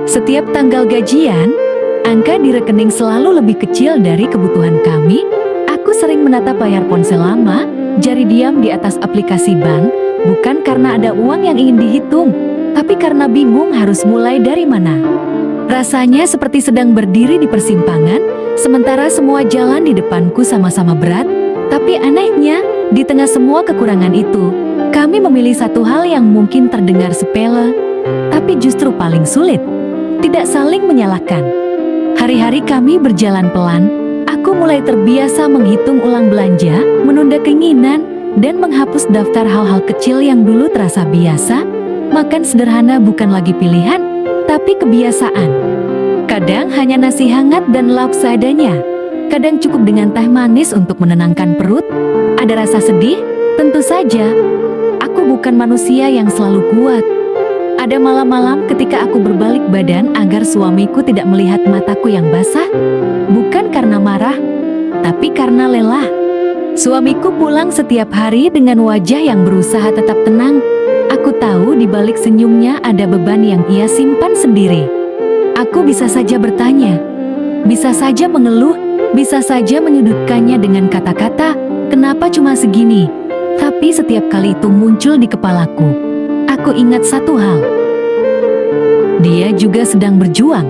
Setiap tanggal gajian, angka di rekening selalu lebih kecil dari kebutuhan kami. Aku sering menatap layar ponsel lama, jari diam di atas aplikasi bank, bukan karena ada uang yang ingin dihitung, tapi karena bingung harus mulai dari mana. Rasanya seperti sedang berdiri di persimpangan, sementara semua jalan di depanku sama-sama berat, tapi anehnya, di tengah semua kekurangan itu, kami memilih satu hal yang mungkin terdengar sepele, tapi justru paling sulit. Tidak saling menyalahkan. Hari-hari kami berjalan pelan, aku mulai terbiasa menghitung ulang belanja, menunda keinginan, dan menghapus daftar hal-hal kecil yang dulu terasa biasa. Makan sederhana bukan lagi pilihan, tapi kebiasaan. Kadang hanya nasi hangat dan lauk seadanya. Kadang cukup dengan teh manis untuk menenangkan perut. Ada rasa sedih? Tentu saja. Aku bukan manusia yang selalu kuat. Ada malam-malam ketika aku berbalik badan agar suamiku tidak melihat mataku yang basah, bukan karena marah, tapi karena lelah. Suamiku pulang setiap hari dengan wajah yang berusaha tetap tenang. Aku tahu di balik senyumnya ada beban yang ia simpan sendiri. Aku bisa saja bertanya, bisa saja mengeluh, bisa saja menyudutkannya dengan kata-kata, "Kenapa cuma segini?" Tapi setiap kali itu muncul di kepalaku, aku ingat satu hal. Dia juga sedang berjuang,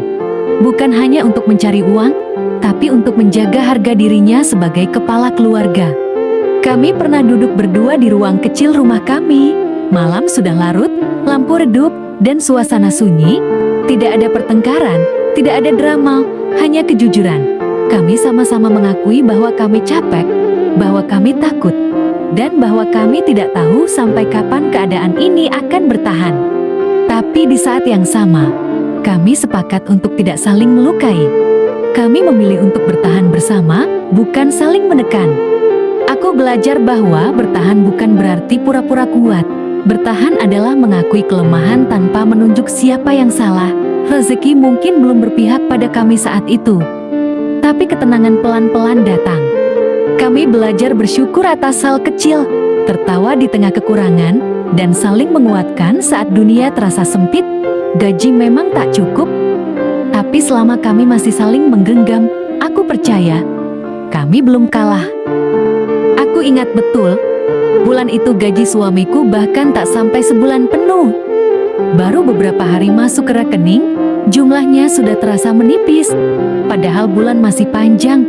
bukan hanya untuk mencari uang, tapi untuk menjaga harga dirinya sebagai kepala keluarga. Kami pernah duduk berdua di ruang kecil rumah kami. Malam sudah larut, lampu redup, dan suasana sunyi. Tidak ada pertengkaran, tidak ada drama, hanya kejujuran. Kami sama-sama mengakui bahwa kami capek, bahwa kami takut, dan bahwa kami tidak tahu sampai kapan keadaan ini akan bertahan. Tapi di saat yang sama, kami sepakat untuk tidak saling melukai. Kami memilih untuk bertahan bersama, bukan saling menekan. Aku belajar bahwa bertahan bukan berarti pura-pura kuat. Bertahan adalah mengakui kelemahan tanpa menunjuk siapa yang salah. Rezeki mungkin belum berpihak pada kami saat itu, tapi ketenangan pelan-pelan datang. Kami belajar bersyukur atas hal kecil, tertawa di tengah kekurangan, dan saling menguatkan saat dunia terasa sempit. Gaji memang tak cukup, tapi selama kami masih saling menggenggam, aku percaya kami belum kalah. Aku ingat betul, bulan itu gaji suamiku bahkan tak sampai sebulan penuh. Baru beberapa hari masuk ke rekening, jumlahnya sudah terasa menipis. Padahal bulan masih panjang.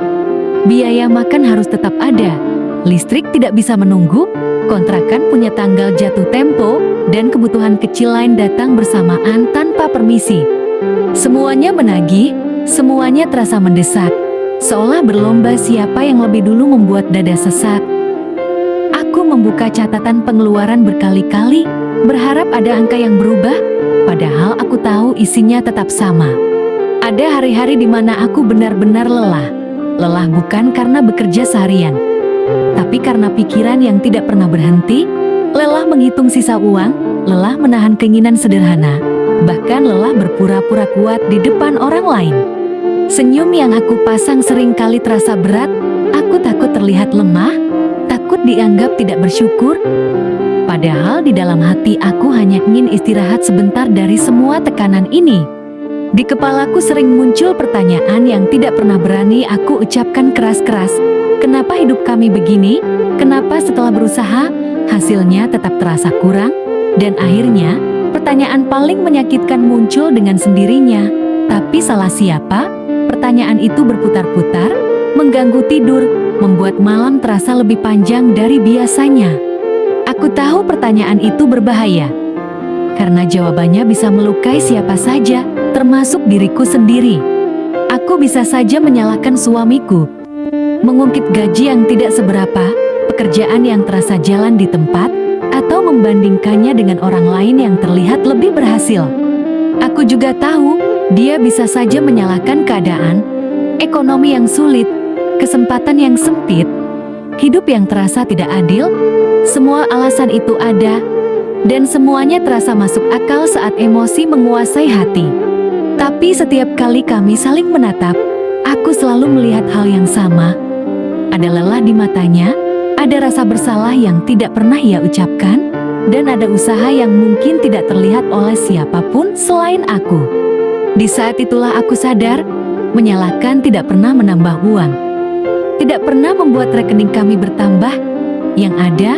Biaya makan harus tetap ada. Listrik tidak bisa menunggu, kontrakan punya tanggal jatuh tempo, dan kebutuhan kecil lain datang bersamaan tanpa permisi. Semuanya menagih, semuanya terasa mendesak, seolah berlomba siapa yang lebih dulu membuat dada sesak. Aku membuka catatan pengeluaran berkali-kali, berharap ada angka yang berubah, padahal aku tahu isinya tetap sama. Ada hari-hari di mana aku benar-benar lelah. Lelah bukan karena bekerja seharian, tapi karena pikiran yang tidak pernah berhenti, lelah menghitung sisa uang, lelah menahan keinginan sederhana, bahkan lelah berpura-pura kuat di depan orang lain. Senyum yang aku pasang sering kali terasa berat, aku takut terlihat lemah, takut dianggap tidak bersyukur. Padahal di dalam hati aku hanya ingin istirahat sebentar dari semua tekanan ini. Di kepalaku sering muncul pertanyaan yang tidak pernah berani aku ucapkan keras-keras. Kenapa hidup kami begini? Kenapa setelah berusaha, hasilnya tetap terasa kurang? Dan akhirnya, pertanyaan paling menyakitkan muncul dengan sendirinya. Tapi salah siapa? Pertanyaan itu berputar-putar, mengganggu tidur, membuat malam terasa lebih panjang dari biasanya. Aku tahu pertanyaan itu berbahaya, karena jawabannya bisa melukai siapa saja, termasuk diriku sendiri. Aku bisa saja menyalahkan suamiku, mengungkit gaji yang tidak seberapa, pekerjaan yang terasa jalan di tempat, atau membandingkannya dengan orang lain yang terlihat lebih berhasil. Aku juga tahu, dia bisa saja menyalahkan keadaan, ekonomi yang sulit, kesempatan yang sempit, hidup yang terasa tidak adil. Semua alasan itu ada, dan semuanya terasa masuk akal saat emosi menguasai hati. Tapi setiap kali kami saling menatap, aku selalu melihat hal yang sama. Ada lelah di matanya, ada rasa bersalah yang tidak pernah ia ucapkan, dan ada usaha yang mungkin tidak terlihat oleh siapapun selain aku. Di saat itulah aku sadar, menyalahkan tidak pernah menambah uang. Tidak pernah membuat rekening kami bertambah. Yang ada,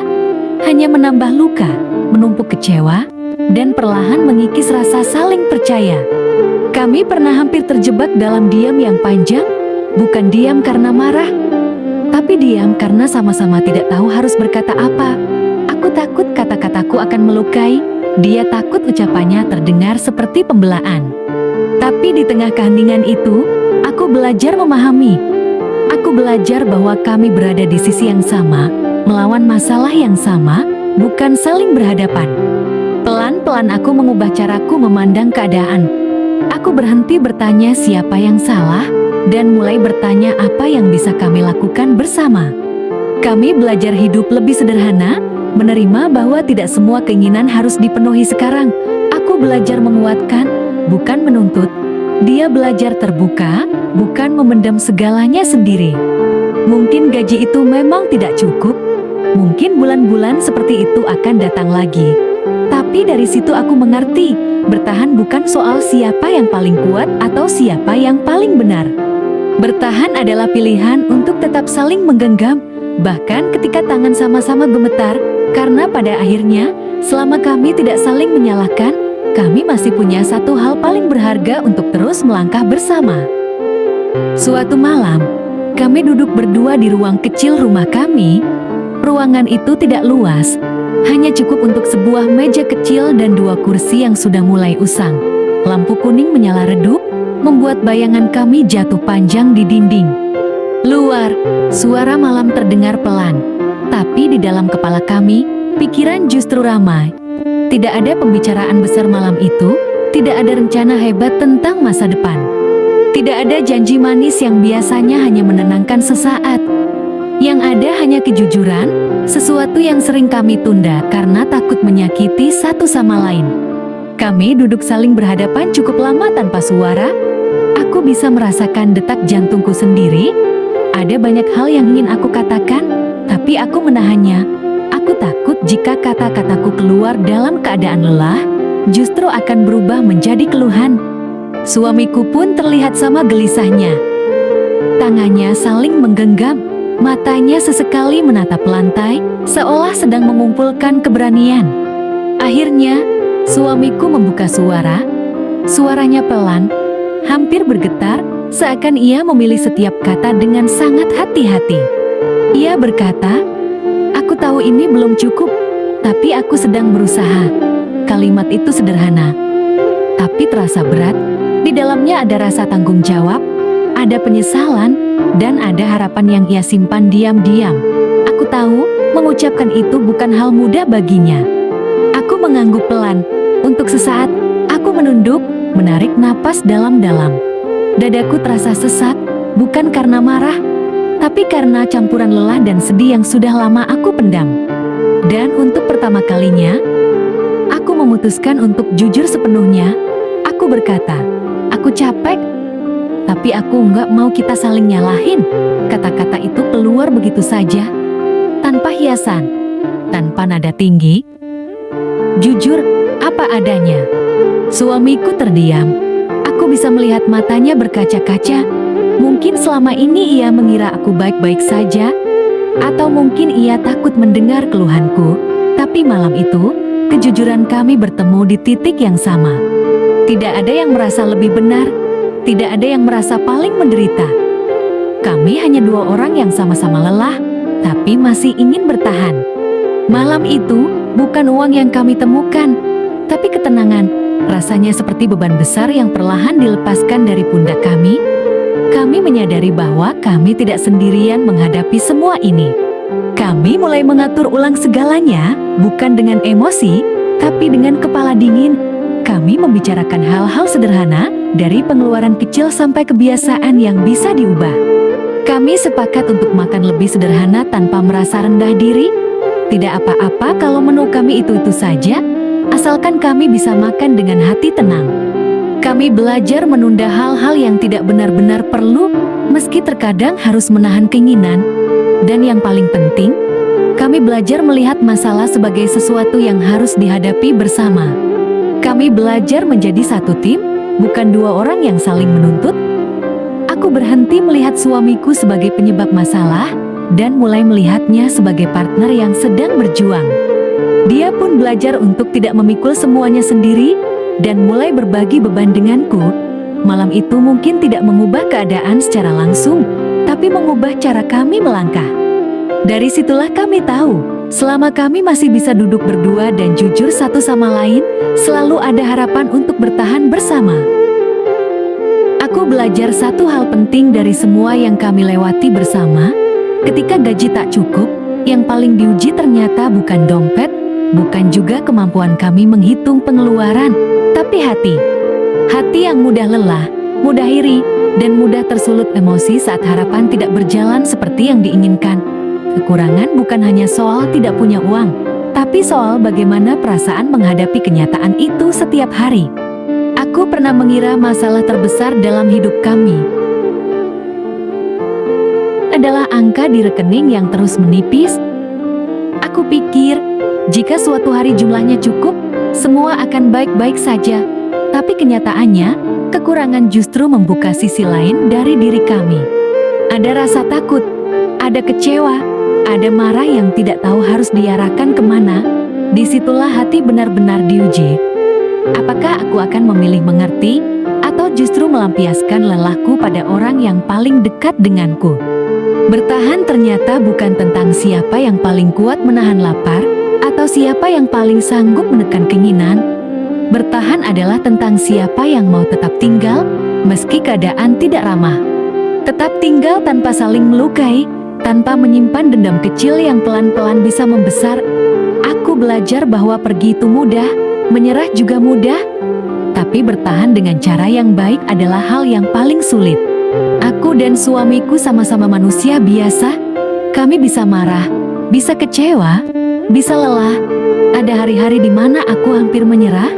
hanya menambah luka, menumpuk kecewa, dan perlahan mengikis rasa saling percaya. Kami pernah hampir terjebak dalam diam yang panjang, bukan diam karena marah, tapi diam karena sama-sama tidak tahu harus berkata apa. Aku takut kata-kataku akan melukai, dia takut ucapannya terdengar seperti pembelaan. Tapi di tengah keheningan itu, aku belajar memahami. Aku belajar bahwa kami berada di sisi yang sama, melawan masalah yang sama, bukan saling berhadapan. Pelan-pelan aku mengubah caraku memandang keadaan. Aku berhenti bertanya siapa yang salah, dan mulai bertanya apa yang bisa kami lakukan bersama. Kami belajar hidup lebih sederhana, menerima bahwa tidak semua keinginan harus dipenuhi sekarang. Aku belajar menguatkan, bukan menuntut. Dia belajar terbuka, bukan memendam segalanya sendiri. Mungkin gaji itu memang tidak cukup. Mungkin bulan-bulan seperti itu akan datang lagi. Tapi dari situ aku mengerti, bertahan bukan soal siapa yang paling kuat atau siapa yang paling benar. Bertahan adalah pilihan untuk tetap saling menggenggam, bahkan ketika tangan sama-sama gemetar, karena pada akhirnya, selama kami tidak saling menyalahkan, kami masih punya satu hal paling berharga untuk terus melangkah bersama. Suatu malam, kami duduk berdua di ruang kecil rumah kami. Ruangan itu tidak luas, hanya cukup untuk sebuah meja kecil dan 2 kursi yang sudah mulai usang. Lampu kuning menyala redup, membuat bayangan kami jatuh panjang di dinding. Luar, suara malam terdengar pelan, tapi di dalam kepala kami, pikiran justru ramai. Tidak ada pembicaraan besar malam itu, tidak ada rencana hebat tentang masa depan. Tidak ada janji manis yang biasanya hanya menenangkan sesaat. Yang ada hanya kejujuran, sesuatu yang sering kami tunda karena takut menyakiti satu sama lain. Kami duduk saling berhadapan cukup lama tanpa suara. Aku bisa merasakan detak jantungku sendiri. Ada banyak hal yang ingin aku katakan, tapi aku menahannya. Aku takut jika kata-kataku keluar dalam keadaan lelah, justru akan berubah menjadi keluhan. Suamiku pun terlihat sama gelisahnya. Tangannya saling menggenggam, matanya sesekali menatap lantai, seolah sedang mengumpulkan keberanian. Akhirnya, suamiku membuka suara. Suaranya pelan, hampir bergetar, seakan ia memilih setiap kata dengan sangat hati-hati. Ia berkata, "Aku tahu ini belum cukup, tapi aku sedang berusaha." Kalimat itu sederhana, tapi terasa berat. Di dalamnya ada rasa tanggung jawab, ada penyesalan, dan ada harapan yang ia simpan diam-diam. Aku tahu, mengucapkan itu bukan hal mudah baginya. Aku mengangguk pelan. Untuk sesaat, aku menunduk, menarik napas dalam-dalam. Dadaku terasa sesak, bukan karena marah, tapi karena campuran lelah dan sedih yang sudah lama aku pendam. Dan untuk pertama kalinya, aku memutuskan untuk jujur sepenuhnya. Aku berkata, "Aku capek, tapi aku nggak mau kita saling nyalahin." Kata-kata itu keluar begitu saja, tanpa hiasan, tanpa nada tinggi. Jujur, apa adanya. Suamiku terdiam. Aku bisa melihat matanya berkaca-kaca. Mungkin selama ini ia mengira aku baik-baik saja, atau mungkin ia takut mendengar keluhanku. Tapi malam itu, kejujuran kami bertemu di titik yang sama. Tidak ada yang merasa lebih benar, tidak ada yang merasa paling menderita. Kami hanya 2 orang yang sama-sama lelah, tapi masih ingin bertahan. Malam itu, bukan uang yang kami temukan, tapi ketenangan. Rasanya seperti beban besar yang perlahan dilepaskan dari pundak kami. Kami menyadari bahwa kami tidak sendirian menghadapi semua ini. Kami mulai mengatur ulang segalanya, bukan dengan emosi, tapi dengan kepala dingin. Kami membicarakan hal-hal sederhana, dari pengeluaran kecil sampai kebiasaan yang bisa diubah. Kami sepakat untuk makan lebih sederhana tanpa merasa rendah diri. Tidak apa-apa kalau menu kami itu-itu saja, asalkan kami bisa makan dengan hati tenang. Kami belajar menunda hal-hal yang tidak benar-benar perlu, meski terkadang harus menahan keinginan. Dan yang paling penting, kami belajar melihat masalah sebagai sesuatu yang harus dihadapi bersama. Kami belajar menjadi satu tim, bukan dua orang yang saling menuntut. Aku berhenti melihat suamiku sebagai penyebab masalah dan mulai melihatnya sebagai partner yang sedang berjuang. Dia pun belajar untuk tidak memikul semuanya sendiri dan mulai berbagi beban denganku. Malam itu mungkin tidak mengubah keadaan secara langsung, tapi mengubah cara kami melangkah. Dari situlah kami tahu, selama kami masih bisa duduk berdua dan jujur satu sama lain, selalu ada harapan untuk bertahan bersama. Aku belajar satu hal penting dari semua yang kami lewati bersama. Ketika gaji tak cukup, yang paling diuji ternyata bukan dompet, bukan juga kemampuan kami menghitung pengeluaran, tapi hati. Hati yang mudah lelah, mudah iri, dan mudah tersulut emosi saat harapan tidak berjalan seperti yang diinginkan. Kekurangan bukan hanya soal tidak punya uang, tapi soal bagaimana perasaan menghadapi kenyataan itu setiap hari. Aku pernah mengira masalah terbesar dalam hidup kami adalah angka di rekening yang terus menipis. Aku pikir, jika suatu hari jumlahnya cukup, semua akan baik-baik saja. Tapi kenyataannya, kekurangan justru membuka sisi lain dari diri kami. Ada rasa takut, ada kecewa, ada marah yang tidak tahu harus diarahkan kemana. Disitulah hati benar-benar diuji. Apakah aku akan memilih mengerti, atau justru melampiaskan lelahku pada orang yang paling dekat denganku? Bertahan ternyata bukan tentang siapa yang paling kuat menahan lapar, atau siapa yang paling sanggup menekan keinginan. Bertahan adalah tentang siapa yang mau tetap tinggal, meski keadaan tidak ramah. Tetap tinggal tanpa saling melukai, tanpa menyimpan dendam kecil yang pelan-pelan bisa membesar. Aku belajar bahwa pergi itu mudah, menyerah juga mudah, tapi bertahan dengan cara yang baik adalah hal yang paling sulit. Aku dan suamiku sama-sama manusia biasa. Kami bisa marah, bisa kecewa, bisa lelah. Ada hari-hari di mana aku hampir menyerah,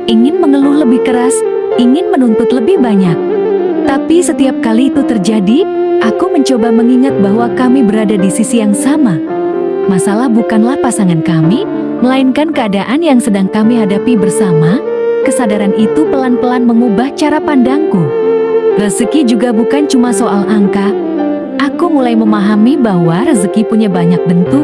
ingin mengeluh lebih keras, ingin menuntut lebih banyak. Tapi setiap kali itu terjadi, aku mencoba mengingat bahwa kami berada di sisi yang sama. Masalah bukanlah pasangan kami, melainkan keadaan yang sedang kami hadapi bersama. Kesadaran itu pelan-pelan mengubah cara pandangku. Rezeki juga bukan cuma soal angka. Aku mulai memahami bahwa rezeki punya banyak bentuk.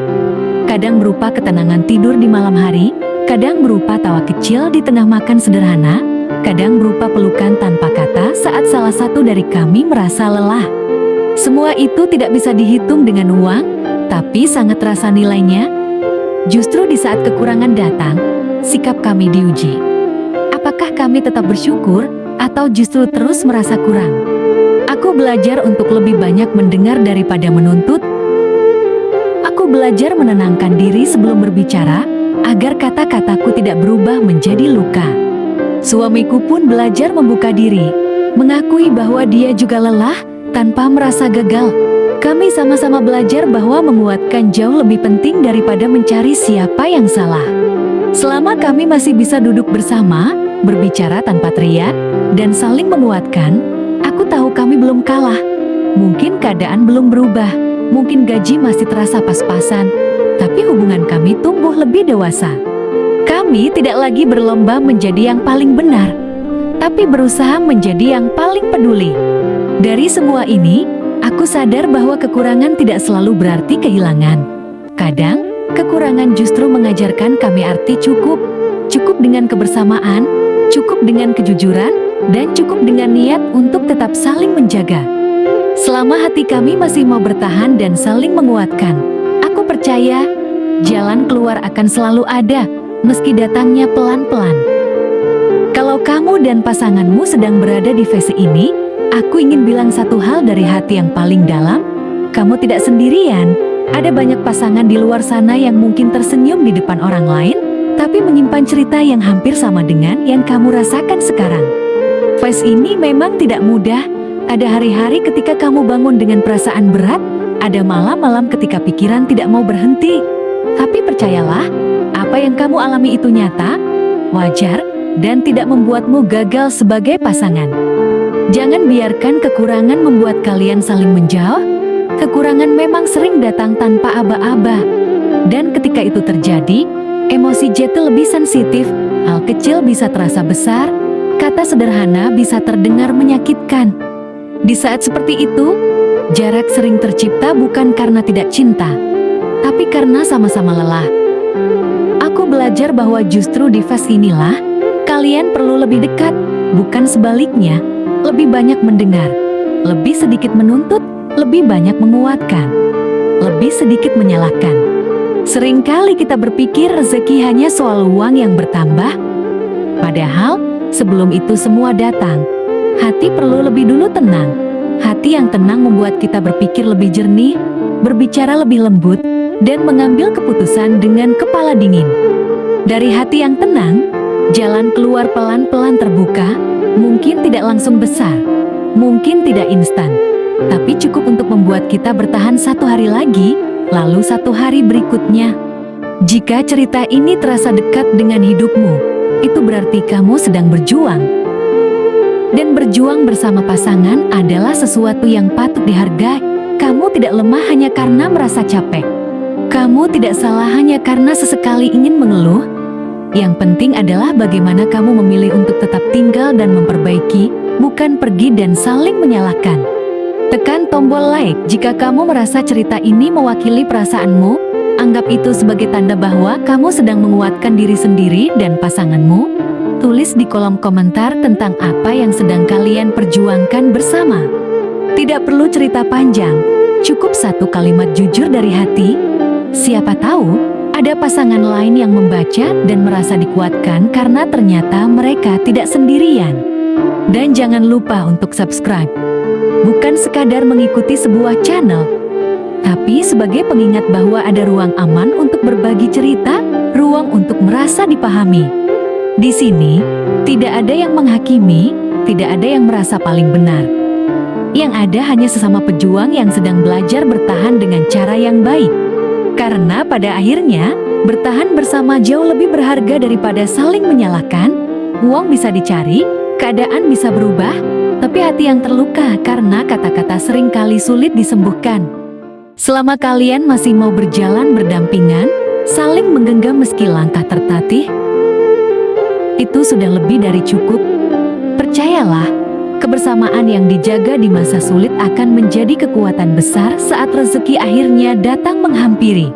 Kadang berupa ketenangan tidur di malam hari, kadang berupa tawa kecil di tengah makan sederhana, kadang berupa pelukan tanpa kata saat salah satu dari kami merasa lelah. Semua itu tidak bisa dihitung dengan uang, tapi sangat terasa nilainya. Justru di saat kekurangan datang, sikap kami diuji. Apakah kami tetap bersyukur, atau justru terus merasa kurang? Aku belajar untuk lebih banyak mendengar daripada menuntut. Aku belajar menenangkan diri sebelum berbicara, agar kata-kataku tidak berubah menjadi luka. Suamiku pun belajar membuka diri, mengakui bahwa dia juga lelah, tanpa merasa gagal. Kami sama-sama belajar bahwa menguatkan jauh lebih penting daripada mencari siapa yang salah. Selama kami masih bisa duduk bersama, berbicara tanpa teriak, dan saling menguatkan, aku tahu kami belum kalah. Mungkin keadaan belum berubah, mungkin gaji masih terasa pas-pasan, tapi hubungan kami tumbuh lebih dewasa. Kami tidak lagi berlomba menjadi yang paling benar, tapi berusaha menjadi yang paling peduli. Dari semua ini, aku sadar bahwa kekurangan tidak selalu berarti kehilangan. Kadang, kekurangan justru mengajarkan kami arti cukup. Cukup dengan kebersamaan, cukup dengan kejujuran, dan cukup dengan niat untuk tetap saling menjaga. Selama hati kami masih mau bertahan dan saling menguatkan, aku percaya jalan keluar akan selalu ada, meski datangnya pelan-pelan. Kalau kamu dan pasanganmu sedang berada di fase ini, aku ingin bilang satu hal dari hati yang paling dalam: kamu tidak sendirian. Ada banyak pasangan di luar sana yang mungkin tersenyum di depan orang lain, tapi menyimpan cerita yang hampir sama dengan yang kamu rasakan sekarang. Fase ini memang tidak mudah. Ada hari-hari ketika kamu bangun dengan perasaan berat, ada malam-malam ketika pikiran tidak mau berhenti. Tapi percayalah, apa yang kamu alami itu nyata, wajar, dan tidak membuatmu gagal sebagai pasangan. Jangan biarkan kekurangan membuat kalian saling menjauh. Kekurangan memang sering datang tanpa aba-aba. Dan ketika itu terjadi, emosi jatuh lebih sensitif, hal kecil bisa terasa besar, kata kata-kata sederhana bisa terdengar menyakitkan. Di saat seperti itu, jarak sering tercipta bukan karena tidak cinta, tapi karena sama-sama lelah. Aku belajar bahwa justru di fase inilah, kalian perlu lebih dekat, bukan sebaliknya, lebih banyak mendengar, lebih sedikit menuntut, lebih banyak menguatkan, lebih sedikit menyalahkan. Seringkali kita berpikir rezeki hanya soal uang yang bertambah, padahal sebelum itu semua datang, hati perlu lebih dulu tenang. Hati yang tenang membuat kita berpikir lebih jernih, berbicara lebih lembut, dan mengambil keputusan dengan kepala dingin. Dari hati yang tenang, jalan keluar pelan-pelan terbuka, mungkin tidak langsung besar, mungkin tidak instan, tapi cukup untuk membuat kita bertahan 1 hari lagi, lalu 1 hari berikutnya. Jika cerita ini terasa dekat dengan hidupmu, itu berarti kamu sedang berjuang. Dan berjuang bersama pasangan adalah sesuatu yang patut dihargai. Kamu tidak lemah hanya karena merasa capek. Kamu tidak salah hanya karena sesekali ingin mengeluh. Yang penting adalah bagaimana kamu memilih untuk tetap tinggal dan memperbaiki, bukan pergi dan saling menyalahkan. Tekan tombol like jika kamu merasa cerita ini mewakili perasaanmu. Anggap itu sebagai tanda bahwa kamu sedang menguatkan diri sendiri dan pasanganmu. Tulis di kolom komentar tentang apa yang sedang kalian perjuangkan bersama. Tidak perlu cerita panjang, cukup 1 kalimat jujur dari hati. Siapa tahu, ada pasangan lain yang membaca dan merasa dikuatkan karena ternyata mereka tidak sendirian. Dan jangan lupa untuk subscribe. Bukan sekadar mengikuti sebuah channel, tapi sebagai pengingat bahwa ada ruang aman untuk berbagi cerita, ruang untuk merasa dipahami. Di sini, tidak ada yang menghakimi, tidak ada yang merasa paling benar. Yang ada hanya sesama pejuang yang sedang belajar bertahan dengan cara yang baik. Karena pada akhirnya, bertahan bersama jauh lebih berharga daripada saling menyalahkan. Uang bisa dicari, keadaan bisa berubah, tapi hati yang terluka karena kata-kata seringkali sulit disembuhkan. Selama kalian masih mau berjalan berdampingan, saling menggenggam meski langkah tertatih, itu sudah lebih dari cukup. Percayalah, kebersamaan yang dijaga di masa sulit akan menjadi kekuatan besar saat rezeki akhirnya datang menghampiri.